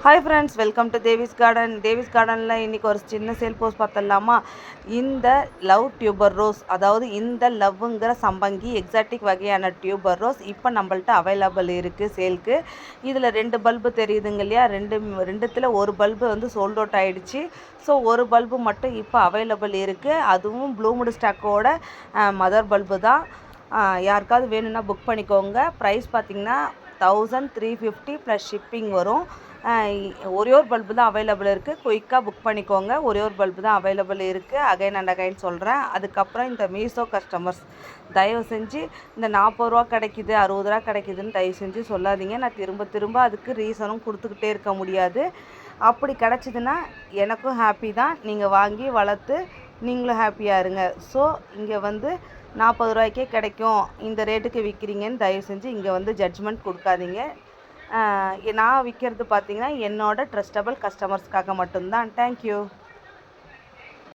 Hi friends, welcome to Devi's garden. Devi's கார்டனில் இன்றைக்கி ஒரு சின்ன சேல் போஸ்ட் பார்த்துடலாமா? இந்த லவ் டியூபர் ரோஸ், அதாவது இந்த லவ்ங்கிற சம்பங்கி எக்ஸாட்டிக் வகையான டியூபர் ரோஸ் இப்போ நம்மள்ட்ட அவைலபிள் இருக்குது சேல்க்கு. இதில் 2 பல்பு தெரியுதுங்க இல்லையா? ரெண்டுத்தில் ஒரு பல்பு வந்து சோல்ட் அவுட் ஆகிடுச்சு. ஸோ ஒரு பல்பு மட்டும் இப்போ அவைலபிள் இருக்குது. அதுவும் ப்ளூமுடு ஸ்டாக்கோட மதர் பல்பு தான். யாருக்காவது வேணும்னா புக் பண்ணிக்கோங்க. ப்ரைஸ் பார்த்திங்கன்னா 1350 ப்ளஸ் ஷிப்பிங் வரும். ஒரே ஒரு பல்பு தான் அவைலபிள் இருக்குது. குயிக்காக புக் பண்ணிக்கோங்க. ஒரே ஒரு பல்பு தான் அவைலபிள் இருக்குது. அகைன் அண்ட் அகைன் சொல்கிறேன். அதுக்கப்புறம் இந்த மீஷோ கஸ்டமர்ஸ் தயவு செஞ்சு இந்த 40 ரூபா கிடைக்கிது, 60 ரூபா கிடைக்கிதுன்னு தயவு செஞ்சு சொல்லாதீங்க. நான் திரும்ப திரும்ப அதுக்கு ரீசனும் கொடுத்துக்கிட்டே இருக்க முடியாது. அப்படி கிடச்சிதுன்னா எனக்கும் ஹாப்பி தான். நீங்கள் வாங்கி வளர்த்து நீங்களும் ஹாப்பியாக இருங்க. ஸோ இங்கே வந்து 40 ரூபாய்க்கே கிடைக்கும், இந்த ரேட்டுக்கு விற்கிறீங்கன்னு தயவு செஞ்சு இங்கே வந்து ஜட்ஜ்மெண்ட் கொடுக்காதீங்க. நான் விற்கிறது பார்த்திங்கன்னா என்னோட ட்ரஸ்டபிள் கஸ்டமர்ஸ்க்காக மட்டும்தான். தேங்க்யூ.